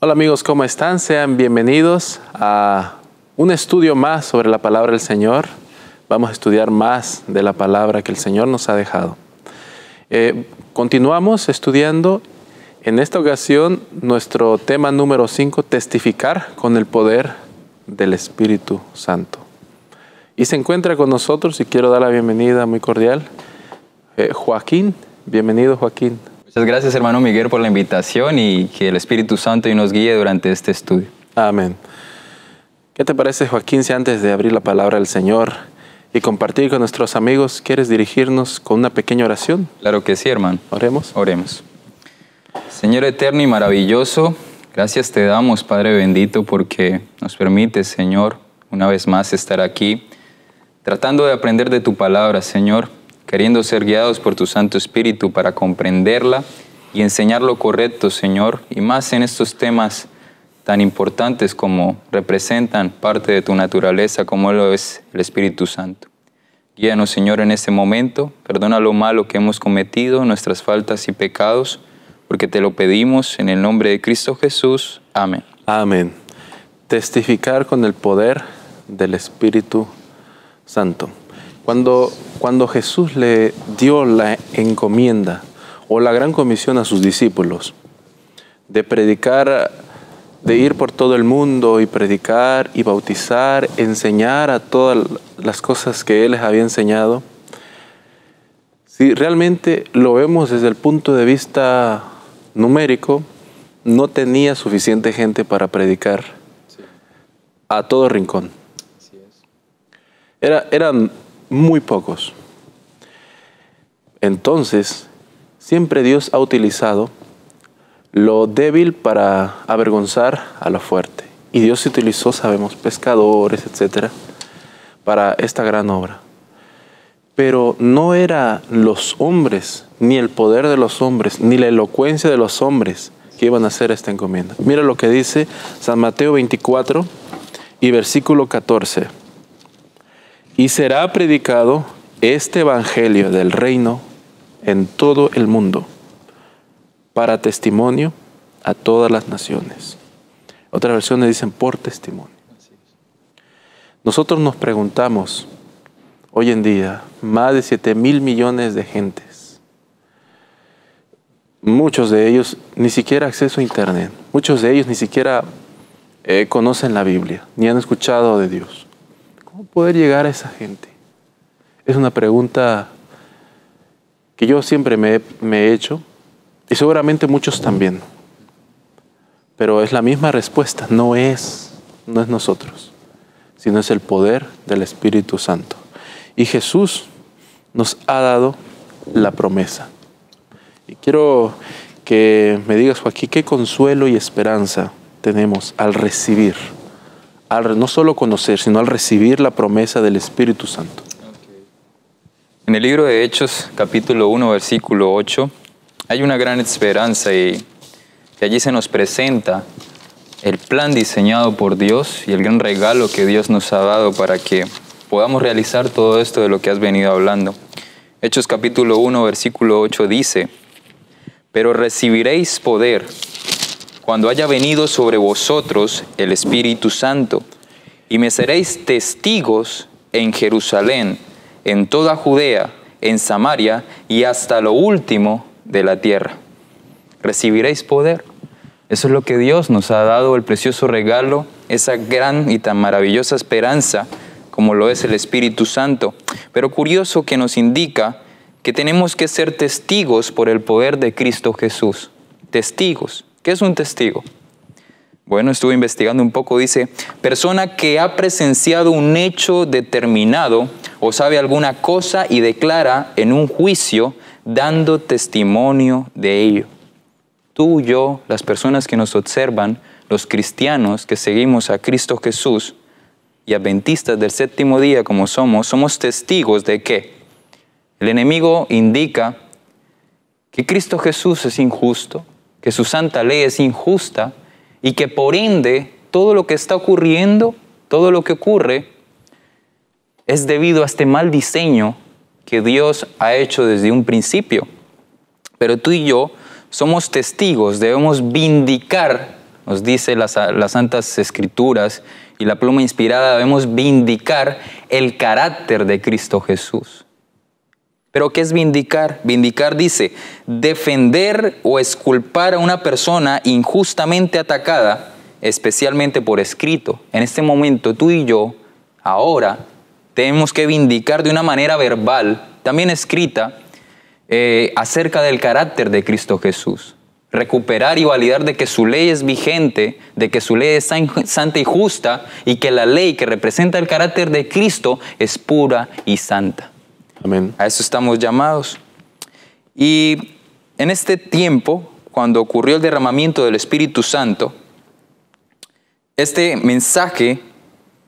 Hola amigos, ¿cómo están? Sean bienvenidos a un estudio más sobre la palabra del Señor. Vamos a estudiar más de la palabra que el Señor nos ha dejado. Continuamos estudiando, en esta ocasión, nuestro tema número 5, testificar con el poder del Espíritu Santo. Y se encuentra con nosotros, y quiero dar la bienvenida muy cordial, Joaquín. Bienvenido, Joaquín. Muchas gracias, hermano Miguel, por la invitación y que el Espíritu Santo nos guíe durante este estudio. Amén. ¿Qué te parece, Joaquín, si antes de abrir la palabra del Señor y compartir con nuestros amigos, quieres dirigirnos con una pequeña oración? Claro que sí, hermano. Oremos. Oremos. Señor eterno y maravilloso, gracias te damos, Padre bendito, porque nos permite, Señor, una vez más estar aquí, tratando de aprender de tu palabra, Señor, queriendo ser guiados por tu Santo Espíritu para comprenderla y enseñar lo correcto, Señor, y más en estos temas tan importantes como representan parte de tu naturaleza, como lo es el Espíritu Santo. Guíanos, Señor, en este momento, perdona lo malo que hemos cometido, nuestras faltas y pecados, porque te lo pedimos en el nombre de Cristo Jesús. Amén. Amén. Testificar con el poder del Espíritu Santo. Cuando Jesús le dio la encomienda o la gran comisión a sus discípulos de predicar, de ir por todo el mundo y predicar y bautizar, enseñar a todas las cosas que Él les había enseñado, si realmente lo vemos desde el punto de vista numérico, no tenía suficiente gente para predicar a todo rincón. Eran muy pocos. Entonces, siempre Dios ha utilizado lo débil para avergonzar a lo fuerte. Y Dios utilizó, sabemos, pescadores, etcétera, para esta gran obra. Pero no eran los hombres, ni el poder de los hombres, ni la elocuencia de los hombres que iban a hacer esta encomienda. Mira lo que dice San Mateo 24 y versículo 14. Y será predicado este evangelio del reino en todo el mundo, para testimonio a todas las naciones. Otras versiones dicen por testimonio. Nosotros nos preguntamos, hoy en día, más de 7,000 millones de gentes, muchos de ellos ni siquiera acceso a internet, muchos de ellos ni siquiera conocen la Biblia, ni han escuchado de Dios. ¿Cómo poder llegar a esa gente? Es una pregunta que yo siempre me he hecho, y seguramente muchos también. Pero es la misma respuesta, no es nosotros, sino es el poder del Espíritu Santo. Y Jesús nos ha dado la promesa. Y quiero que me digas, Joaquín, qué consuelo y esperanza tenemos al recibir, no solo conocer, sino al recibir la promesa del Espíritu Santo. En el libro de Hechos, capítulo 1, versículo 8, hay una gran esperanza y allí se nos presenta el plan diseñado por Dios y el gran regalo que Dios nos ha dado para que podamos realizar todo esto de lo que has venido hablando. Hechos capítulo 1, versículo 8 dice: pero recibiréis poder cuando haya venido sobre vosotros el Espíritu Santo, y me seréis testigos en Jerusalén, en toda Judea, en Samaria y hasta lo último de la tierra. Recibiréis poder. Eso es lo que Dios nos ha dado, el precioso regalo, esa gran y tan maravillosa esperanza como lo es el Espíritu Santo. Pero curioso que nos indica que tenemos que ser testigos por el poder de Cristo Jesús. Testigos. ¿Qué es un testigo? Bueno, estuve investigando un poco, dice, persona que ha presenciado un hecho determinado o sabe alguna cosa y declara en un juicio dando testimonio de ello. Tú, yo, las personas que nos observan, los cristianos que seguimos a Cristo Jesús y adventistas del séptimo día como somos testigos de ¿qué? El enemigo indica que Cristo Jesús es injusto, que su santa ley es injusta y que por ende todo lo que está ocurriendo, todo lo que ocurre es debido a este mal diseño que Dios ha hecho desde un principio. Pero tú y yo somos testigos, debemos vindicar nos dice las Santas Escrituras y la pluma inspirada, debemos vindicar el carácter de Cristo Jesús. ¿Pero qué es vindicar? Vindicar dice, defender o exculpar a una persona injustamente atacada, especialmente por escrito. En este momento tú y yo, ahora, tenemos que vindicar de una manera verbal, también escrita, acerca del carácter de Cristo Jesús. Recuperar y validar de que su ley es vigente, de que su ley es santa y justa, y que la ley que representa el carácter de Cristo es pura y santa. Amén. A eso estamos llamados. Y en este tiempo, cuando ocurrió el derramamiento del Espíritu Santo, este mensaje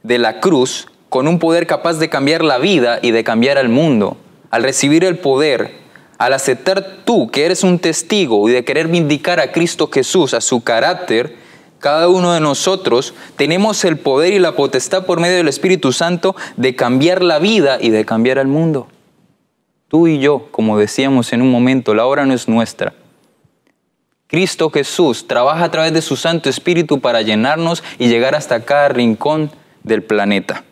de la cruz, con un poder capaz de cambiar la vida y de cambiar al mundo, al recibir el poder, al aceptar tú que eres un testigo y de querer vindicar a Cristo Jesús, a su carácter, cada uno de nosotros tenemos el poder y la potestad por medio del Espíritu Santo de cambiar la vida y de cambiar al mundo. Tú y yo, como decíamos en un momento, la obra no es nuestra. Cristo Jesús trabaja a través de su Santo Espíritu para llenarnos y llegar hasta cada rincón del planeta.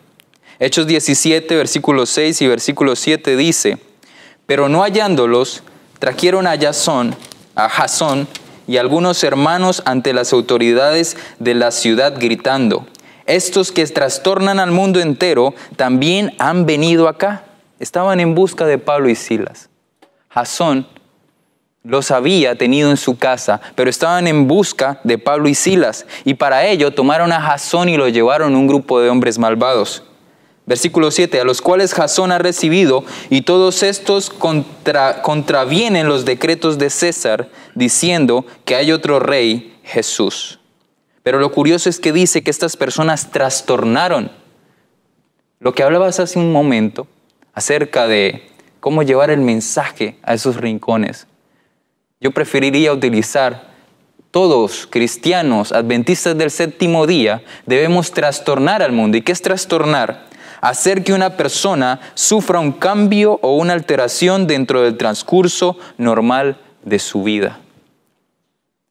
Hechos 17, versículo 6 y versículo 7 dice, pero no hallándolos, trajeron a Jasón y algunos hermanos ante las autoridades de la ciudad gritando, estos que trastornan al mundo entero también han venido acá. Estaban en busca de Pablo y Silas. Jasón los había tenido en su casa, pero estaban en busca de Pablo y Silas, y para ello tomaron a Jasón y lo llevaron a un grupo de hombres malvados. Versículo 7, a los cuales Jasón ha recibido, y todos estos contravienen los decretos de César, diciendo que hay otro rey, Jesús. Pero lo curioso es que dice que estas personas trastornaron. Lo que hablabas hace un momento, acerca de cómo llevar el mensaje a esos rincones. Yo preferiría utilizar, todos cristianos, adventistas del séptimo día, debemos trastornar al mundo. ¿Y qué es trastornar? Hacer que una persona sufra un cambio o una alteración dentro del transcurso normal de su vida.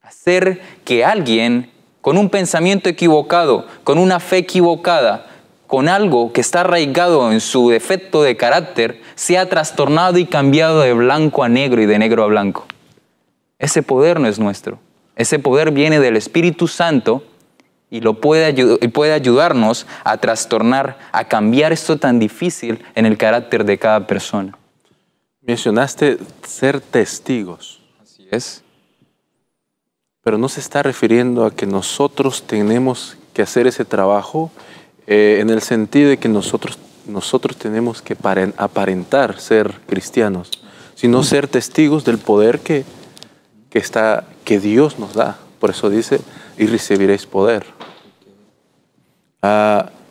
Hacer que alguien con un pensamiento equivocado, con una fe equivocada, con algo que está arraigado en su defecto de carácter, sea trastornado y cambiado de blanco a negro y de negro a blanco. Ese poder no es nuestro. Ese poder viene del Espíritu Santo y puede ayudarnos a trastornar, a cambiar esto tan difícil en el carácter de cada persona. Mencionaste ser testigos. Así es. Pero no se está refiriendo a que nosotros tenemos que hacer ese trabajo en el sentido de que nosotros tenemos que aparentar ser cristianos, sino ser testigos del poder que Dios nos da. Por eso dice, y recibiréis poder.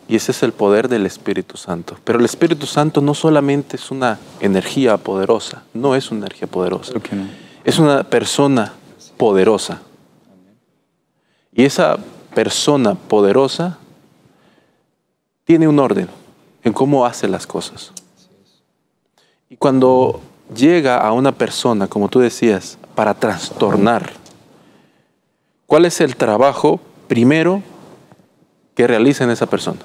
Y ese es el poder del Espíritu Santo. Pero el Espíritu Santo no solamente es una energía poderosa, no es una energía poderosa. No. Es una persona poderosa. Y esa persona poderosa tiene un orden en cómo hace las cosas. Y cuando llega a una persona, como tú decías, para trastornar, ¿cuál es el trabajo primero que realiza en esa persona?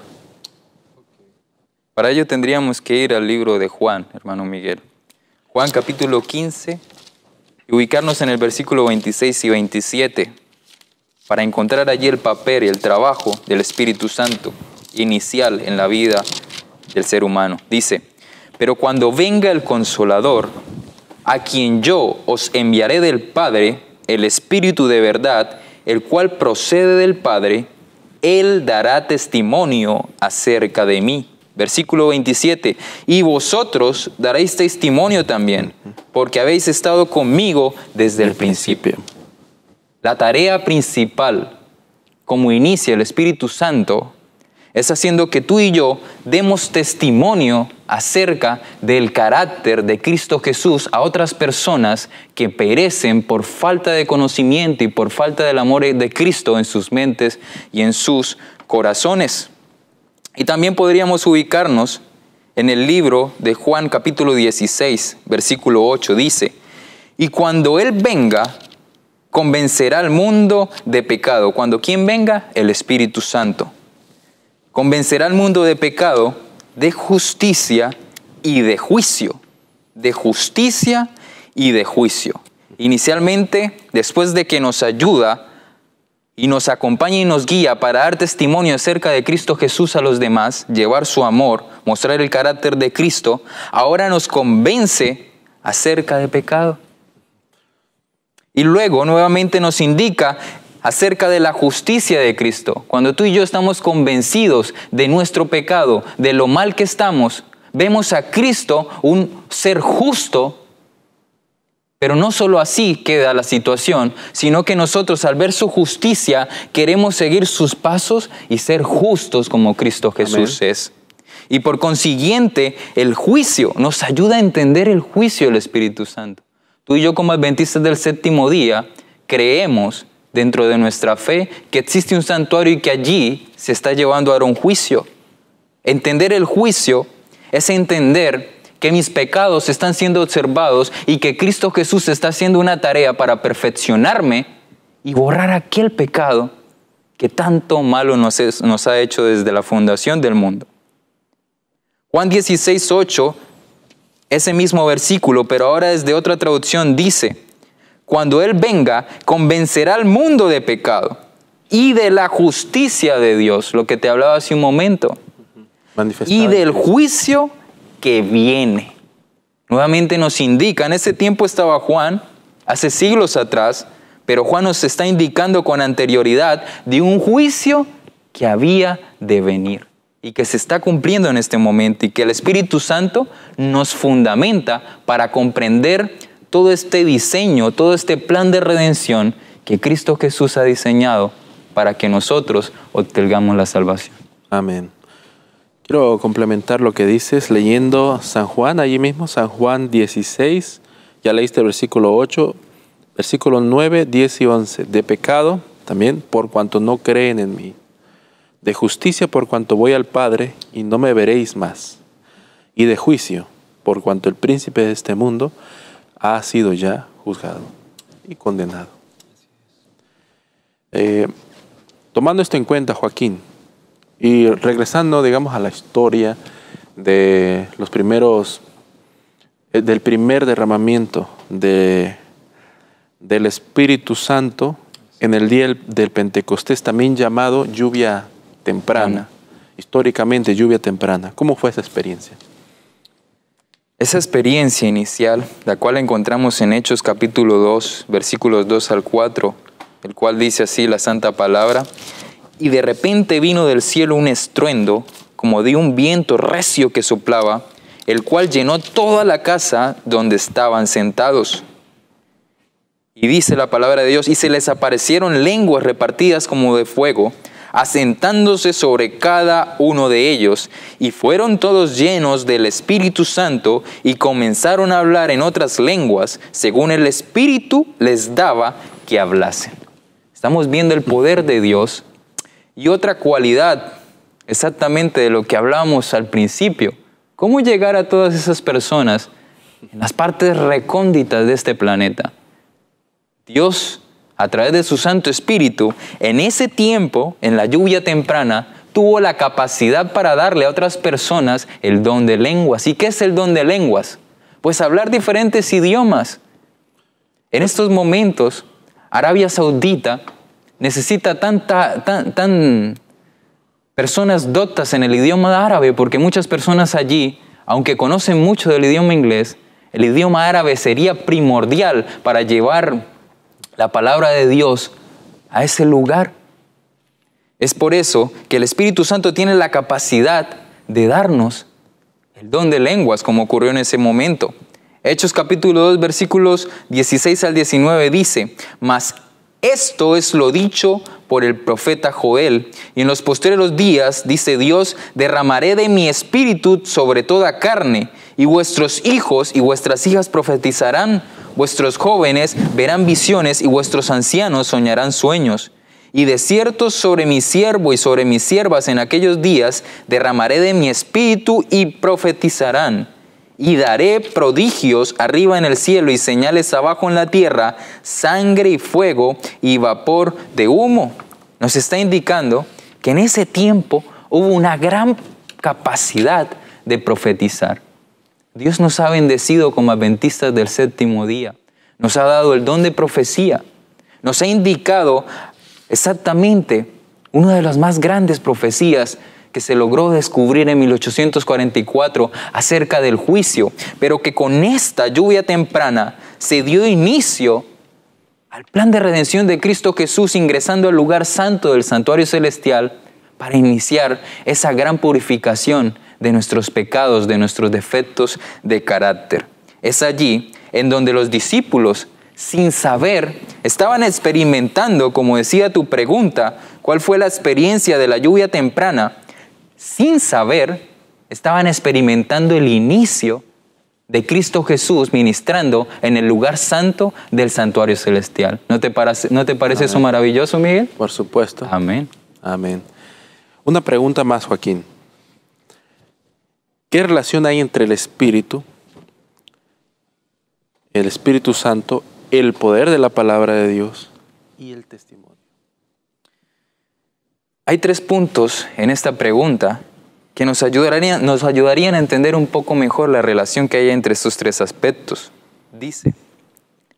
Para ello tendríamos que ir al libro de Juan, hermano Miguel. Juan capítulo 15, y ubicarnos en el versículo 26 y 27, para encontrar allí el papel y el trabajo del Espíritu Santo inicial en la vida del ser humano. Dice, pero cuando venga el Consolador, a quien yo os enviaré del Padre, el Espíritu de verdad, el cual procede del Padre, Él dará testimonio acerca de mí. Versículo 27, y vosotros daréis testimonio también, porque habéis estado conmigo desde el principio. La tarea principal, como inicia el Espíritu Santo, es haciendo que tú y yo demos testimonio acerca del carácter de Cristo Jesús a otras personas que perecen por falta de conocimiento y por falta del amor de Cristo en sus mentes y en sus corazones. Y también podríamos ubicarnos en el libro de Juan capítulo 16, versículo 8, dice, y cuando Él venga, convencerá al mundo de pecado. Cuando ¿quién venga? El Espíritu Santo. Convencerá al mundo de pecado, de justicia y de juicio. De justicia y de juicio. Inicialmente, después de que nos ayuda y nos acompaña y nos guía para dar testimonio acerca de Cristo Jesús a los demás, llevar su amor, mostrar el carácter de Cristo, ahora nos convence acerca de pecado. Y luego nuevamente nos indica acerca de la justicia de Cristo. Cuando tú y yo estamos convencidos de nuestro pecado, de lo mal que estamos, vemos a Cristo un ser justo. Pero no solo así queda la situación, sino que nosotros al ver su justicia queremos seguir sus pasos y ser justos como Cristo Jesús es. Y por consiguiente, el juicio nos ayuda a entender el juicio del Espíritu Santo. Tú y yo como adventistas del séptimo día creemos dentro de nuestra fe que existe un santuario y que allí se está llevando ahora un juicio. Entender el juicio es entender que mis pecados están siendo observados y que Cristo Jesús está haciendo una tarea para perfeccionarme y borrar aquel pecado que tanto malo nos ha hecho desde la fundación del mundo. Juan 16:8, ese mismo versículo, pero ahora desde otra traducción, dice: cuando Él venga, convencerá al mundo de pecado y de la justicia de Dios, lo que te hablaba hace un momento, y del juicio que viene. Nuevamente nos indica, en ese tiempo estaba Juan, hace siglos atrás, pero Juan nos está indicando con anterioridad de un juicio que había de venir y que se está cumpliendo en este momento y que el Espíritu Santo nos fundamenta para comprender todo este diseño, todo este plan de redención que Cristo Jesús ha diseñado para que nosotros obtengamos la salvación. Amén. Quiero complementar lo que dices leyendo San Juan, allí mismo, San Juan 16, ya leíste el versículo 8, versículos 9, 10 y 11. De pecado, también, por cuanto no creen en mí. De justicia, por cuanto voy al Padre y no me veréis más. Y de juicio, por cuanto el príncipe de este mundo ha sido ya juzgado y condenado. Tomando esto en cuenta, Joaquín, y regresando, digamos, a la historia de los primeros, del primer derramamiento del Espíritu Santo en el día del Pentecostés, también llamado lluvia temprana, históricamente lluvia temprana. ¿Cómo fue esa experiencia? Esa experiencia inicial, la cual encontramos en Hechos capítulo 2, versículos 2 al 4, el cual dice así la Santa Palabra: y de repente vino del cielo un estruendo, como de un viento recio que soplaba, el cual llenó toda la casa donde estaban sentados. Y dice la palabra de Dios: y se les aparecieron lenguas repartidas como de fuego, asentándose sobre cada uno de ellos, y fueron todos llenos del Espíritu Santo, y comenzaron a hablar en otras lenguas, según el Espíritu les daba que hablasen. Estamos viendo el poder de Dios. Y otra cualidad, exactamente de lo que hablamos al principio, cómo llegar a todas esas personas en las partes recónditas de este planeta. Dios, a través de su Santo Espíritu, en ese tiempo, en la lluvia temprana, tuvo la capacidad para darle a otras personas el don de lenguas. ¿Y qué es el don de lenguas? Pues hablar diferentes idiomas. En estos momentos, Arabia Saudita necesita personas doctas en el idioma árabe, porque muchas personas allí, aunque conocen mucho del idioma inglés, el idioma árabe sería primordial para llevar la palabra de Dios a ese lugar. Es por eso que el Espíritu Santo tiene la capacidad de darnos el don de lenguas, como ocurrió en ese momento. Hechos capítulo 2, versículos 16 al 19 dice: mas esto es lo dicho por el profeta Joel. Y en los postreros días, dice Dios, derramaré de mi espíritu sobre toda carne, y vuestros hijos y vuestras hijas profetizarán, vuestros jóvenes verán visiones, y vuestros ancianos soñarán sueños. Y de cierto sobre mi siervo y sobre mis siervas en aquellos días derramaré de mi espíritu y profetizarán. y daré prodigios arriba en el cielo y señales abajo en la tierra, sangre y fuego y vapor de humo. Nos está indicando que en ese tiempo hubo una gran capacidad de profetizar. Dios nos ha bendecido como adventistas del séptimo día. Nos ha dado el don de profecía. Nos ha indicado exactamente una de las más grandes profecías que se logró descubrir en 1844 acerca del juicio, pero que con esta lluvia temprana se dio inicio al plan de redención de Cristo Jesús ingresando al lugar santo del santuario celestial para iniciar esa gran purificación de nuestros pecados, de nuestros defectos de carácter. Es allí en donde los discípulos, sin saber, estaban experimentando, como decía tu pregunta, ¿cuál fue la experiencia de la lluvia temprana? Sin saber, estaban experimentando el inicio de Cristo Jesús ministrando en el lugar santo del santuario celestial. ¿No te parece eso maravilloso, Miguel? Por supuesto. Amén. Amén. Una pregunta más, Joaquín. ¿Qué relación hay entre el Espíritu Santo, el poder de la palabra de Dios y el testimonio? Hay 3 puntos en esta pregunta que nos ayudarían a entender un poco mejor la relación que hay entre estos 3 aspectos. Dice,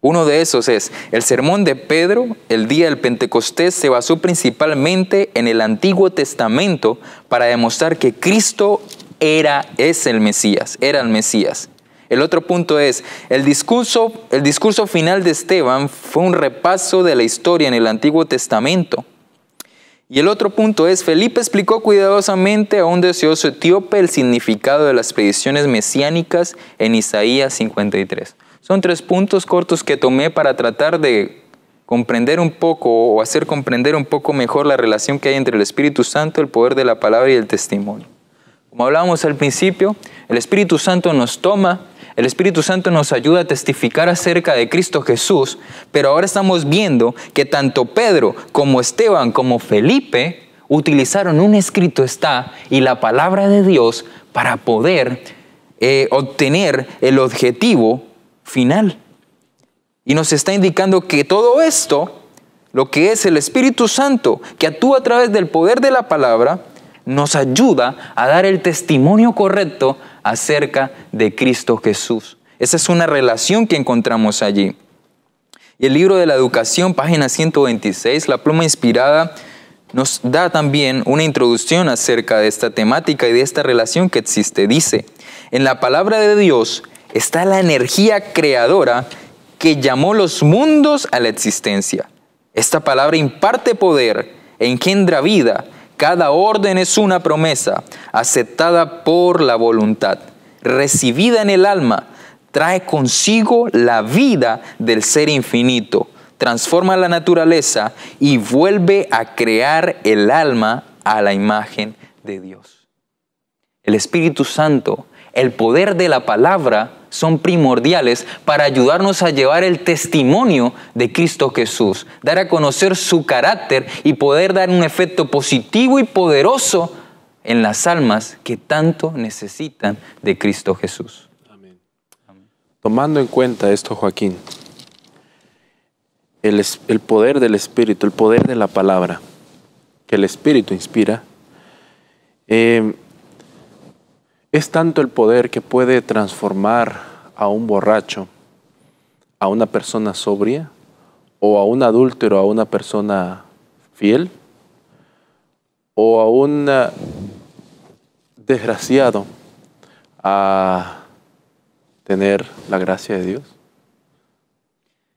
uno de esos es, el sermón de Pedro, el día del Pentecostés, se basó principalmente en el Antiguo Testamento para demostrar que Cristo era el Mesías. El otro punto es, el discurso final de Esteban fue un repaso de la historia en el Antiguo Testamento. Y el otro punto es, Felipe explicó cuidadosamente a un deseoso etíope el significado de las predicciones mesiánicas en Isaías 53. Son 3 puntos cortos que tomé para tratar de comprender un poco o hacer comprender un poco mejor la relación que hay entre el Espíritu Santo, el poder de la palabra y el testimonio. Como hablábamos al principio, el Espíritu Santo nos toma, el Espíritu Santo nos ayuda a testificar acerca de Cristo Jesús, pero ahora estamos viendo que tanto Pedro como Esteban como Felipe utilizaron un escrito está y la palabra de Dios para poder obtener el objetivo final. Y nos está indicando que todo esto, lo que es el Espíritu Santo, que actúa a través del poder de la palabra, nos ayuda a dar el testimonio correcto acerca de Cristo Jesús. Esa es una relación que encontramos allí. Y el libro de la educación, página 126, la pluma inspirada, nos da también una introducción acerca de esta temática y de esta relación que existe. Dice, en la palabra de Dios está la energía creadora que llamó los mundos a la existencia. Esta palabra imparte poder, engendra vida. Cada orden es una promesa, aceptada por la voluntad, recibida en el alma, trae consigo la vida del ser infinito, transforma la naturaleza y vuelve a crear el alma a la imagen de Dios. El Espíritu Santo, el poder de la palabra son primordiales para ayudarnos a llevar el testimonio de Cristo Jesús, dar a conocer su carácter y poder dar un efecto positivo y poderoso en las almas que tanto necesitan de Cristo Jesús. Amén. Tomando en cuenta esto, Joaquín, el poder del Espíritu, el poder de la palabra que el Espíritu inspira, es tanto el poder que puede transformar a un borracho, a una persona sobria, o a un adúltero, a una persona fiel, o a un desgraciado a tener la gracia de Dios.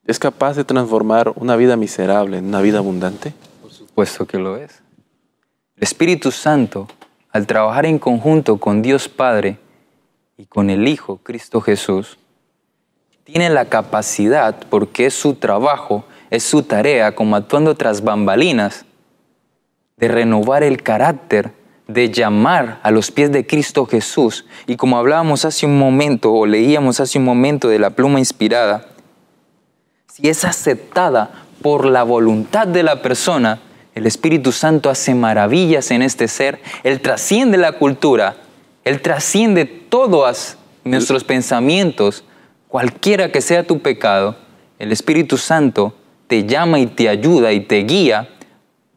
¿Es capaz de transformar una vida miserable en una vida abundante? Por supuesto que lo es. El Espíritu Santo, al trabajar en conjunto con Dios Padre y con el Hijo, Cristo Jesús, tiene la capacidad, porque es su trabajo, es su tarea, como actuando tras bambalinas, de renovar el carácter, de llamar a los pies de Cristo Jesús. Y como hablábamos hace un momento, o leíamos hace un momento de la pluma inspirada, si es aceptada por la voluntad de la persona, el Espíritu Santo hace maravillas en este ser. Él trasciende la cultura, Él trasciende todas nuestros pensamientos, cualquiera que sea tu pecado, el Espíritu Santo te llama y te ayuda y te guía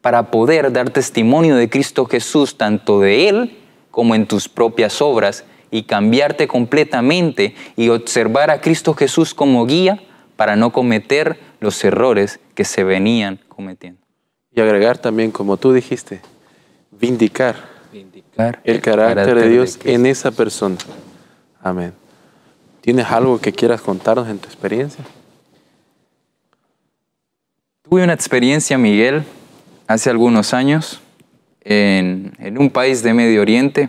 para poder dar testimonio de Cristo Jesús, tanto de Él como en tus propias obras, y cambiarte completamente y observar a Cristo Jesús como guía para no cometer los errores que se venían cometiendo. Y agregar también, como tú dijiste, vindicar el carácter de Dios en esa persona. Amén. ¿Tienes algo que quieras contarnos en tu experiencia? Tuve una experiencia, Miguel, hace algunos años en un país de Medio Oriente.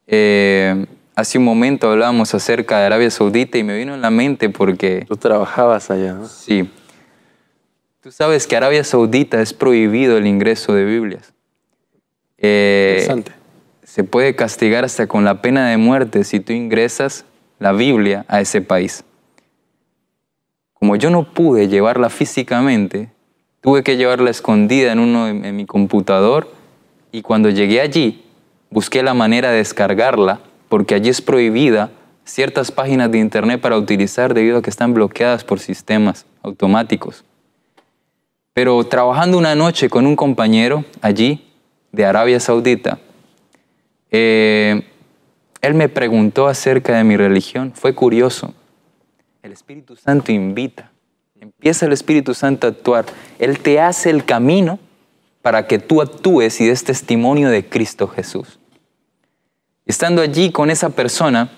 Hace un momento hablábamos acerca de Arabia Saudita y me vino en la mente porque... Tú trabajabas allá, ¿no? Sí. Tú sabes que Arabia Saudita es prohibido el ingreso de Biblias. Interesante. Se puede castigar hasta con la pena de muerte si tú ingresas la Biblia a ese país. Como yo no pude llevarla físicamente, tuve que llevarla escondida en mi computador, y cuando llegué allí, busqué la manera de descargarla, porque allí es prohibida ciertas páginas de internet para utilizar debido a que están bloqueadas por sistemas automáticos. Pero trabajando una noche con un compañero allí de Arabia Saudita, él me preguntó acerca de mi religión. Fue curioso. El Espíritu Santo invita. Empieza el Espíritu Santo a actuar. Él te hace el camino para que tú actúes y des testimonio de Cristo Jesús. Estando allí con esa persona,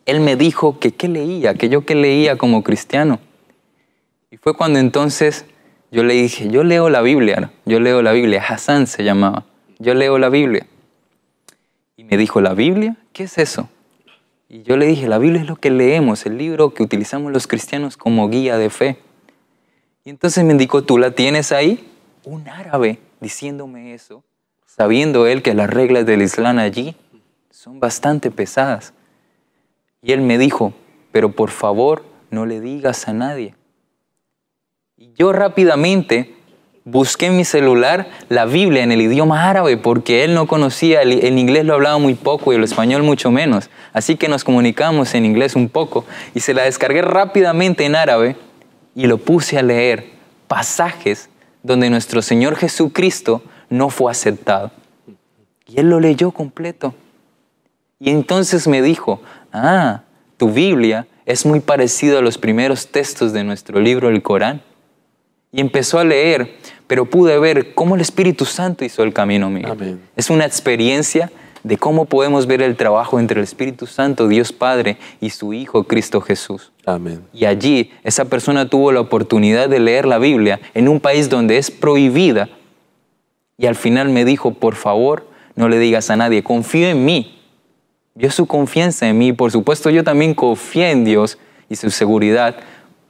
él me dijo que qué leía, que yo qué leía como cristiano. Y fue cuando entonces yo le dije, yo leo la Biblia, Hassan se llamaba, yo leo la Biblia. Y me dijo, ¿la Biblia? ¿Qué es eso? Y yo le dije, la Biblia es lo que leemos, el libro que utilizamos los cristianos como guía de fe. Y entonces me indicó, ¿tú la tienes ahí? Un árabe diciéndome eso, sabiendo él que las reglas del Islam allí son bastante pesadas. Y él me dijo, pero por favor no le digas a nadie. Y yo rápidamente busqué en mi celular la Biblia en el idioma árabe, porque él no conocía, el inglés lo hablaba muy poco y el español mucho menos. Así que nos comunicamos en inglés un poco y se la descargué rápidamente en árabe y lo puse a leer pasajes donde nuestro Señor Jesucristo no fue aceptado. Y él lo leyó completo. Y entonces me dijo, tu Biblia es muy parecida a los primeros textos de nuestro libro, el Corán. Y empezó a leer, pero pude ver cómo el Espíritu Santo hizo el camino, Miguel. Amén. Es una experiencia de cómo podemos ver el trabajo entre el Espíritu Santo, Dios Padre, y su Hijo, Cristo Jesús. Amén. Y allí esa persona tuvo la oportunidad de leer la Biblia en un país donde es prohibida. Y al final me dijo, por favor, no le digas a nadie, confío en mí. Vio su confianza en mí. Por supuesto, yo también confié en Dios y su seguridad,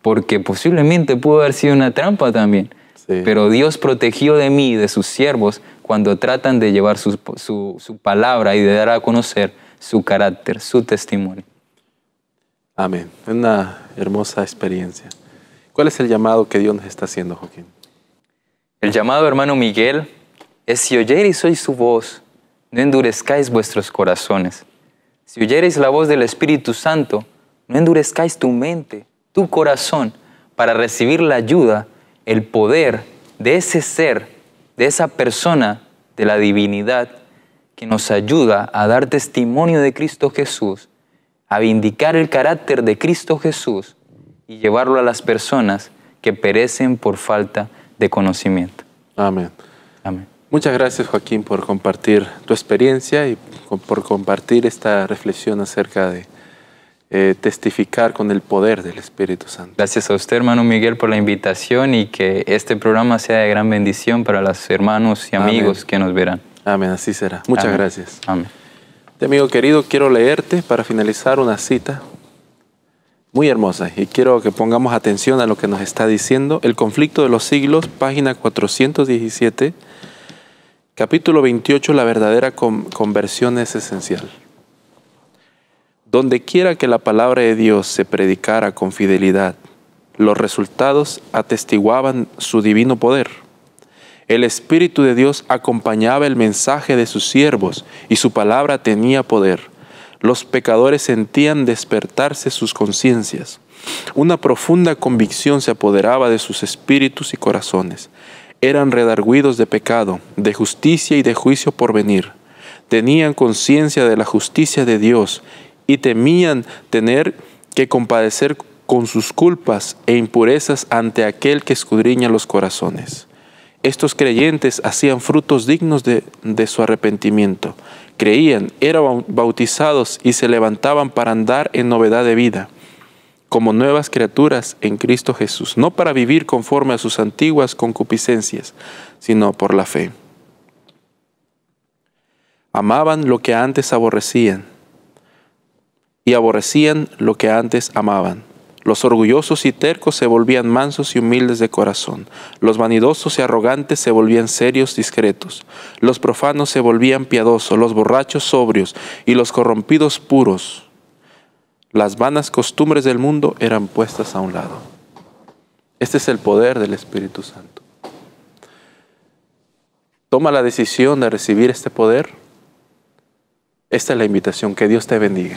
porque posiblemente pudo haber sido una trampa también. Sí. Pero Dios protegió de mí y de sus siervos cuando tratan de llevar su palabra y de dar a conocer su carácter, su testimonio. Amén. Una hermosa experiencia. ¿Cuál es el llamado que Dios nos está haciendo, Joaquín? El llamado, hermano Miguel, es: si oyereis hoy su voz, no endurezcáis vuestros corazones. Si oyereis la voz del Espíritu Santo, no endurezcáis tu mente, tu corazón, para recibir la ayuda, el poder de ese ser, de esa persona, de la divinidad, que nos ayuda a dar testimonio de Cristo Jesús, a vindicar el carácter de Cristo Jesús y llevarlo a las personas que perecen por falta de conocimiento. Amén. Amén. Muchas gracias, Joaquín, por compartir tu experiencia y por compartir esta reflexión acerca de testificar con el poder del Espíritu Santo. Gracias a usted, hermano Miguel, por la invitación, y que este programa sea de gran bendición para los hermanos y amigos que nos verán. Amén, así será. Muchas Amén. gracias. Amén. Amigo querido, quiero leerte para finalizar una cita muy hermosa y quiero que pongamos atención a lo que nos está diciendo El conflicto de los siglos, página 417, capítulo 28, la verdadera conversión es esencial. Donde quiera que la palabra de Dios se predicara con fidelidad, los resultados atestiguaban su divino poder. El Espíritu de Dios acompañaba el mensaje de sus siervos y su palabra tenía poder. Los pecadores sentían despertarse sus conciencias. Una profunda convicción se apoderaba de sus espíritus y corazones. Eran redargüidos de pecado, de justicia y de juicio por venir. Tenían conciencia de la justicia de Dios y temían tener que compadecer con sus culpas e impurezas ante aquel que escudriña los corazones. Estos creyentes hacían frutos dignos de su arrepentimiento. Creían, eran bautizados y se levantaban para andar en novedad de vida, como nuevas criaturas en Cristo Jesús, no para vivir conforme a sus antiguas concupiscencias, sino por la fe. Amaban lo que antes aborrecían y aborrecían lo que antes amaban. Los orgullosos y tercos se volvían mansos y humildes de corazón. Los vanidosos y arrogantes se volvían serios, discretos. Los profanos se volvían piadosos, los borrachos sobrios y los corrompidos puros. Las vanas costumbres del mundo eran puestas a un lado. Este es el poder del Espíritu Santo. Toma la decisión de recibir este poder. Esta es la invitación. Que Dios te bendiga.